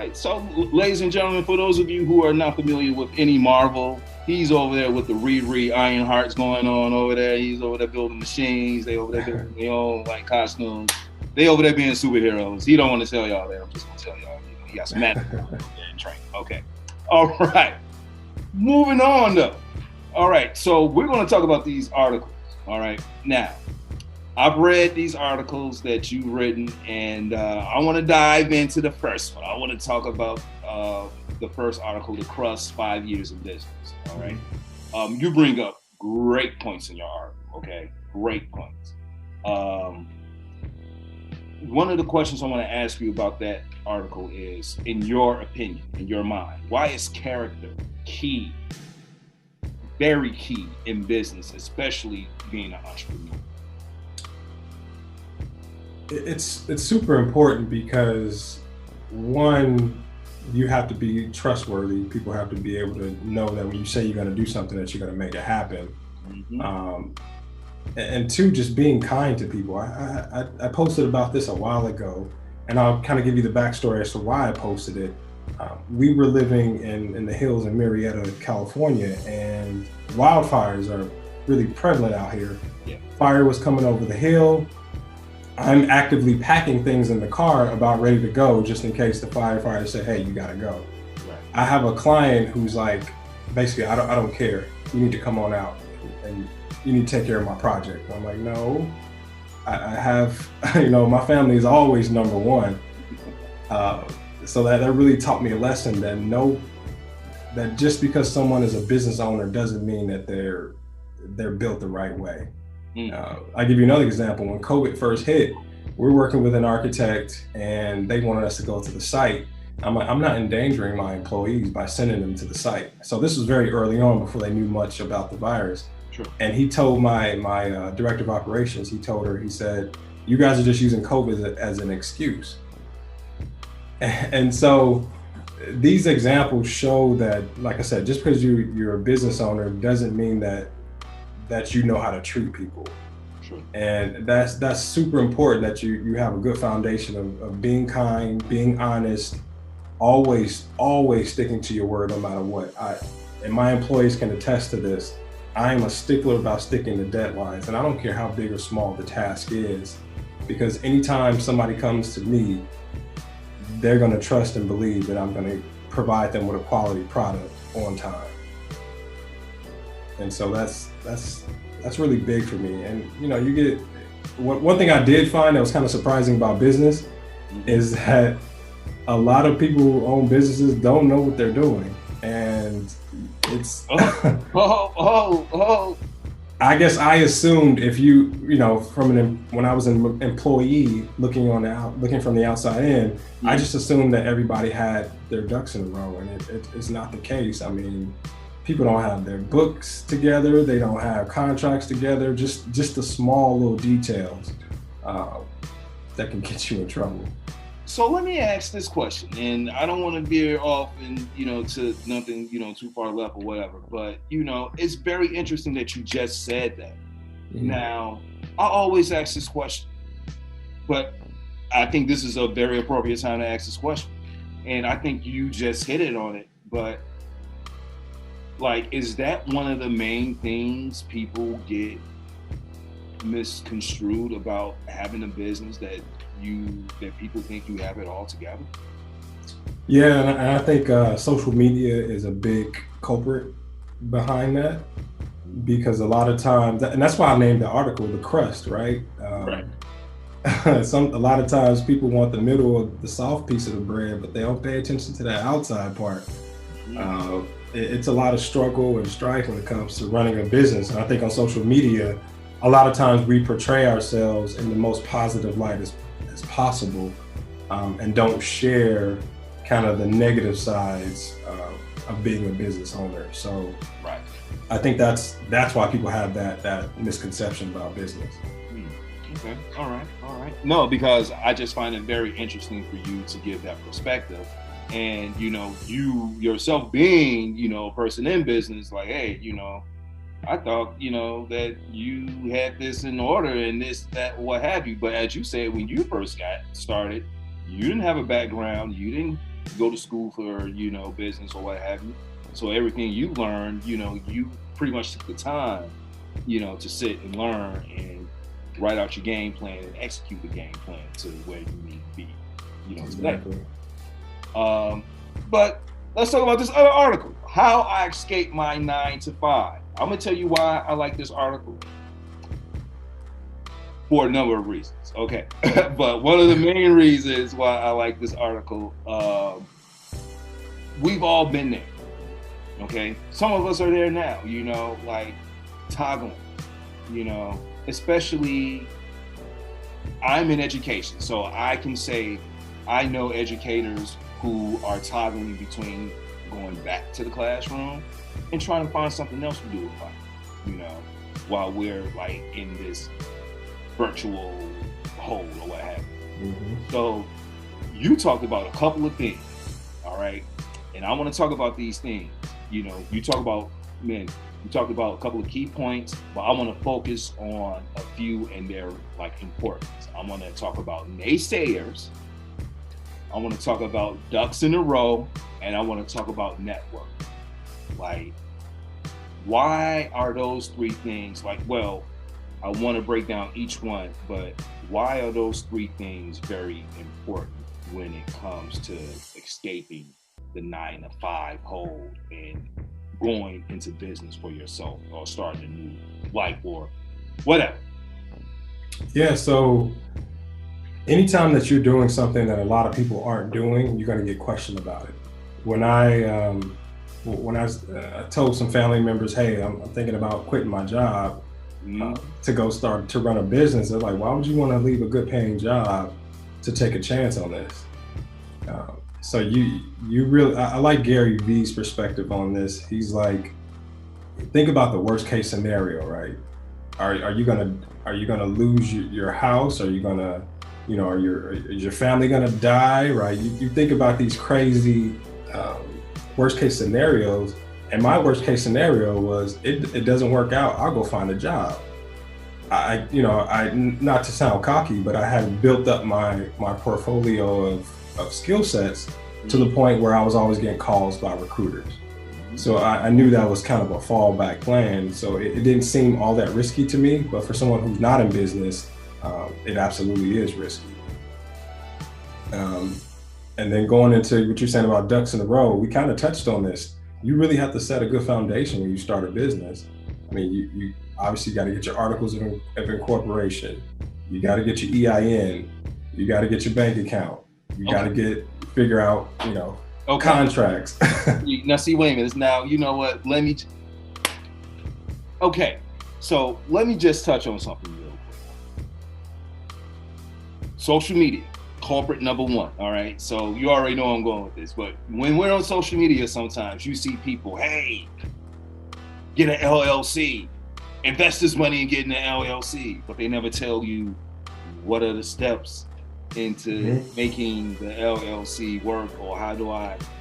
right. So, ladies and gentlemen, for those of you who are not familiar with any Marvel, he's over there with the Riri Ironhearts going on over there. He's over there building machines. They over there building their own like costumes. They over there being superheroes. He don't want to tell y'all that. I'm just gonna tell y'all. He got some magic over there in training. Okay. All right. Moving on though. All right. So we're gonna talk about these articles. All right. Now, I've read these articles that you've written, and I want to dive into the first one. I want to talk about the first article, The Crust, 5 Years of Business. All right. You bring up great points in your article. Okay. Great points. One of the questions I want to ask you about that article is, in your opinion, in your mind, why is character key, very key in business, especially being an entrepreneur? It's super important because, one, you have to be trustworthy. People have to be able to know that when you say you're going to do something, that you're going to make it happen. Mm-hmm. And two, just being kind to people. I posted about this a while ago, and I'll kind of give you the backstory as to why I posted it. We were living in the hills in Marietta, California, and wildfires are really prevalent out here. Yeah. Fire was coming over the hill. I'm actively packing things in the car about ready to go just in case the firefighters say, hey, you gotta go. Right. I have a client who's like, basically, I don't care. You need to come on out and you need to take care of my project. I'm like, no, I have, my family is always number one. So that really taught me a lesson that just because someone is a business owner doesn't mean that they're built the right way. I'll give you another example. When COVID first hit, we're working with an architect and they wanted us to go to the site. I'm like, I'm not endangering my employees by sending them to the site. So this was very early on before they knew much about the virus. Sure. And he told my director of operations, he said, you guys are just using COVID as an excuse. And so these examples show that, like I said, just because you're a business owner doesn't mean that you know how to treat people. Sure. And that's super important, that you have a good foundation of being kind, being honest, always sticking to your word no matter what. And my employees can attest to this. I am a stickler about sticking to deadlines, and I don't care how big or small the task is, because anytime somebody comes to me, they're going to trust and believe that I'm going to provide them with a quality product on time. And so that's really big for me. And you get one thing I did find that was kind of surprising about business is that a lot of people who own businesses don't know what they're doing, and it's I guess I assumed if when I was an employee looking from the outside in, I just assumed that everybody had their ducks in a row, and it's not the case. I mean, people don't have their books together. They don't have contracts together. Just the small little details that can get you in trouble. So let me ask this question, and I don't want to veer off and to nothing too far left or whatever. But it's very interesting that you just said that. Mm-hmm. Now, I always ask this question, but I think this is a very appropriate time to ask this question, and I think you just hit it on it. But is that one of the main things people get misconstrued about having a business, that people think you have it all together? Yeah, and I think social media is a big culprit behind that, because a lot of times, and that's why I named the article The Crust, right? Right. A lot of times people want the middle of the soft piece of the bread, but they don't pay attention to that outside part. Mm-hmm. It's a lot of struggle and strife when it comes to running a business. And I think on social media, a lot of times we portray ourselves in the most positive light as possible, and don't share kind of the negative sides of being a business owner. So right. I think that's why people have that misconception about business. Okay. All right. No, because I just find it very interesting for you to give that perspective. And, you yourself being, a person in business, like, hey, I thought, that you had this in order and this, that, what have you. But as you said, when you first got started, you didn't have a background. You didn't go to school for, business or what have you. So everything you learned, you pretty much took the time, to sit and learn and write out your game plan and execute the game plan to where you need to be, Exactly. today. But let's talk about this other article, How I Escaped My 9 to 5. I'm gonna tell you why I like this article for a number of reasons, okay? But one of the main reasons why I like this article, we've all been there, okay? Some of us are there now, like toggling, especially I'm in education, so I can say I know educators who are toggling between going back to the classroom and trying to find something else to do with life, while we're like in this virtual hole or what have you. Mm-hmm. So you talked about a couple of things, all right? And I want to talk about these things. You talked about a couple of key points, but I want to focus on a few and their like importance. I want to talk about naysayers. I want to talk about ducks in a row, and I want to talk about network. Like, why are those three things I want to break down each one, but why are those three things very important when it comes to escaping the 9 to 5 hold and going into business for yourself or starting a new life or whatever? Yeah, so anytime that you're doing something that a lot of people aren't doing, you're going to get questioned about it. When I told some family members, hey, I'm thinking about quitting my job to go start to run a business, they're like, why would you want to leave a good paying job to take a chance on this? So you really, I like Gary Vee's perspective on this. He's like, think about the worst case scenario, right? Are you gonna lose your house? Are you gonna, is your family gonna die, right? You think about these crazy worst case scenarios, and my worst case scenario was it doesn't work out, I'll go find a job. I not to sound cocky, but I had built up my portfolio of skill sets to the point where I was always getting calls by recruiters. So I knew that was kind of a fallback plan. So it didn't seem all that risky to me, but for someone who's not in business, it absolutely is risky. And then going into what you're saying about ducks in a row, we kind of touched on this. You really have to set a good foundation when you start a business. I mean, you obviously got to get your articles of incorporation. You got to get your EIN. You got to get your bank account. You got to figure out, contracts. Now, see, wait a minute. Now, you know what? Okay, so let me just touch on something real quick. Social media, culprit number one, all right? So you already know I'm going with this, but when we're on social media, sometimes you see people, hey, get an LLC, invest this money in getting an LLC, but they never tell you what are the steps into making the LLC work, or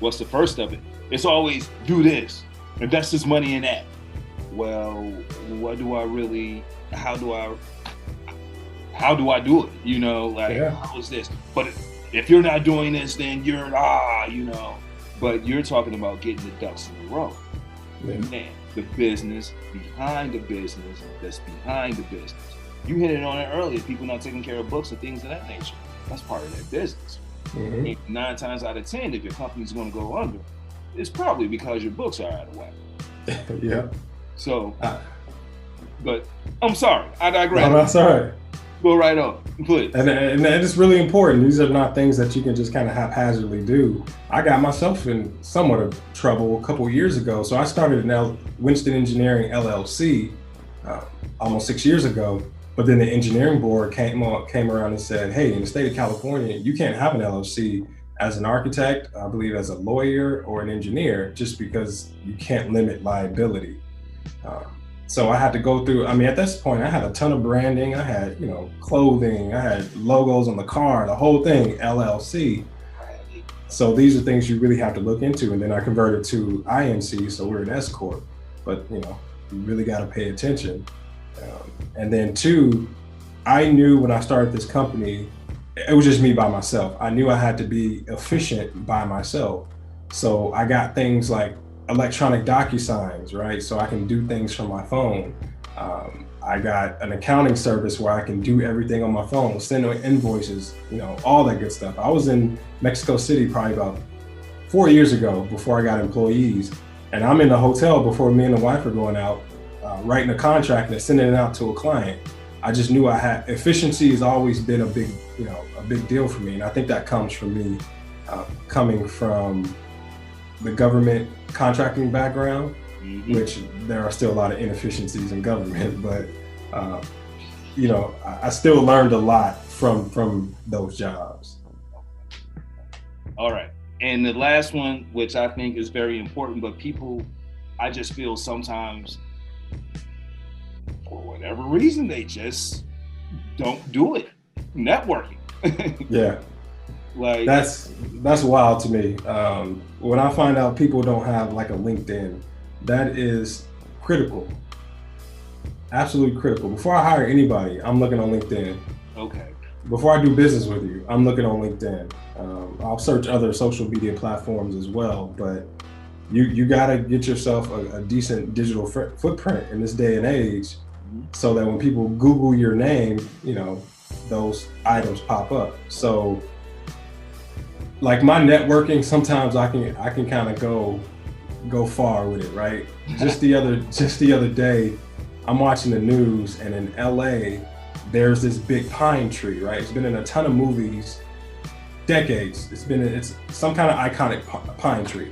what's the first step? It's always do this, invest this money in that. Well, how do I do it? How is this? But if you're not doing this, then you're, but you're talking about getting the ducks in a row. Man, the business behind the business that's behind the business. You hit it on it earlier, people not taking care of books and things of that nature. That's part of their business. And 9 times out of 10, if your company's going to go under, it's probably because your books are out of whack. Yeah. So, but I'm sorry, I digress. No, that's all right. Go right on, please. And it's really important. These are not things that you can just kind of haphazardly do. I got myself in somewhat of trouble a couple of years ago. So I started Winston Engineering LLC almost 6 years ago. But then the engineering board came around and said, hey, in the state of California, you can't have an LLC as an architect, I believe as a lawyer or an engineer, just because you can't limit liability. So I had to go through, at this point, I had a ton of branding. I had, clothing, I had logos on the car, the whole thing, LLC. So these are things you really have to look into. And then I converted to INC, so we're an S Corp. But, you really got to pay attention. And then 2, I knew when I started this company, it was just me by myself. I knew I had to be efficient by myself. So I got things like electronic DocuSigns, right? So I can do things from my phone. I got an accounting service where I can do everything on my phone, send invoices, all that good stuff. I was in Mexico City probably about 4 years ago before I got employees. And I'm in the hotel before me and the wife are going out, writing a contract and sending it out to a client. I just knew efficiency has always been a big deal for me. And I think that comes from me coming from the government contracting background, which there are still a lot of inefficiencies in government, but I still learned a lot from those jobs. All right. And the last one, which I think is very important, but I just feel sometimes, for whatever reason, they just don't do it. Networking. Yeah. Like that's wild to me. When I find out people don't have like a LinkedIn, that is critical. Absolutely critical. Before I hire anybody, I'm looking on LinkedIn. Okay. Before I do business with you, I'm looking on LinkedIn. I'll search other social media platforms as well, but you gotta get yourself a decent digital footprint in this day and age, so that when people Google your name, those items pop up. So like my networking, sometimes I can kind of go far with it, right? Just the other day, I'm watching the news, and in LA, there's this big pine tree, right? It's been in a ton of movies, decades. It's some kind of iconic pine tree,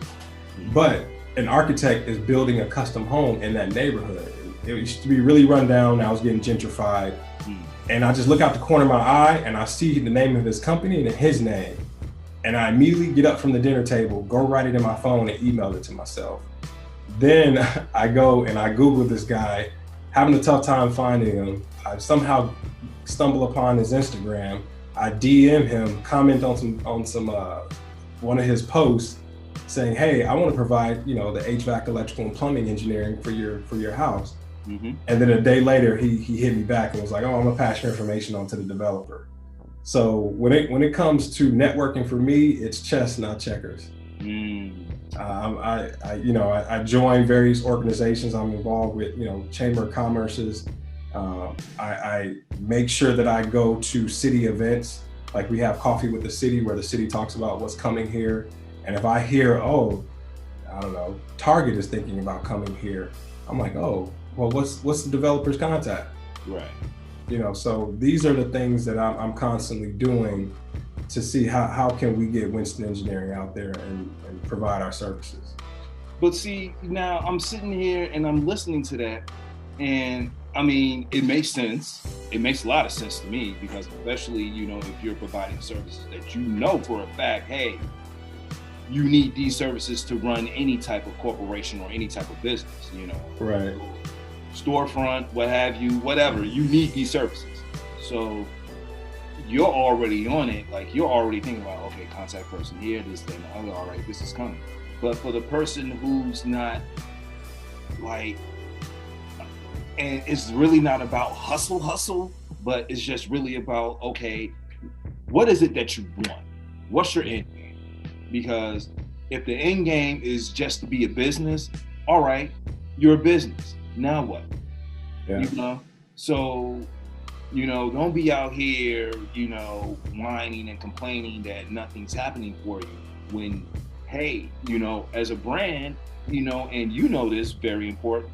but an architect is building a custom home in that neighborhood. It used to be really run down. Now it's getting gentrified, and I just look out the corner of my eye and I see the name of his company and his name. And I immediately get up from the dinner table, go write it in my phone and email it to myself. Then I go and I Google this guy, having a tough time finding him. I somehow stumble upon his Instagram. I DM him, comment on some one of his posts saying, hey, I want to provide, the HVAC, electrical and plumbing engineering for your house. And then a day later, he hit me back and was like, oh, I'm gonna pass your information on to the developer. So when it comes to networking, for me, it's chess, not checkers. I join various organizations. I'm involved with Chamber of Commerce's. I make sure that I go to city events, like we have Coffee with the City, where the city talks about what's coming here. And if I hear, Target is thinking about coming here, I'm like, oh, well, what's the developer's contact? Right. So these are the things that I'm constantly doing to see how can we get Winston Engineering out there and provide our services. But see, now I'm sitting here and I'm listening to that, and I mean, it makes sense. It makes a lot of sense to me, because especially, if you're providing services that for a fact, hey, you need these services to run any type of corporation or any type of business, Right. Storefront, what have you, whatever, you need these services. So you're already on it, like you're already thinking about, okay, contact person here, this thing, all right, this is coming. But for the person who's not like, and it's really not about hustle, but it's just really about, okay, what is it that you want? What's your end game? Because if the end game is just to be a business, all right, you're a business. Now what? Yeah. So, don't be out here, whining and complaining that nothing's happening for you when, hey, as a brand, and this very important,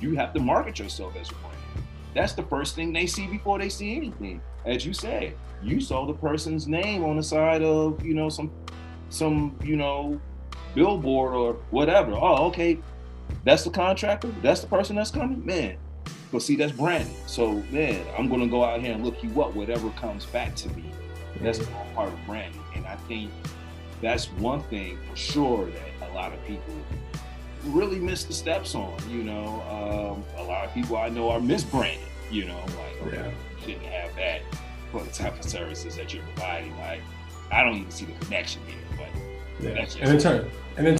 you have to market yourself as a brand. That's the first thing they see before they see anything. As you said, you saw the person's name on the side of, some billboard or whatever. Oh, okay. That's the contractor. That's the person that's coming, man. But see, that's branding. So, man, I'm going to go out here and look you up, whatever comes back to me. That's all part of branding. And I think that's one thing for sure that a lot of people really miss the steps on. A lot of people I know are misbranded, okay, you shouldn't have that for the type of services that you're providing. Like, I don't even see the connection here, but that's just... And in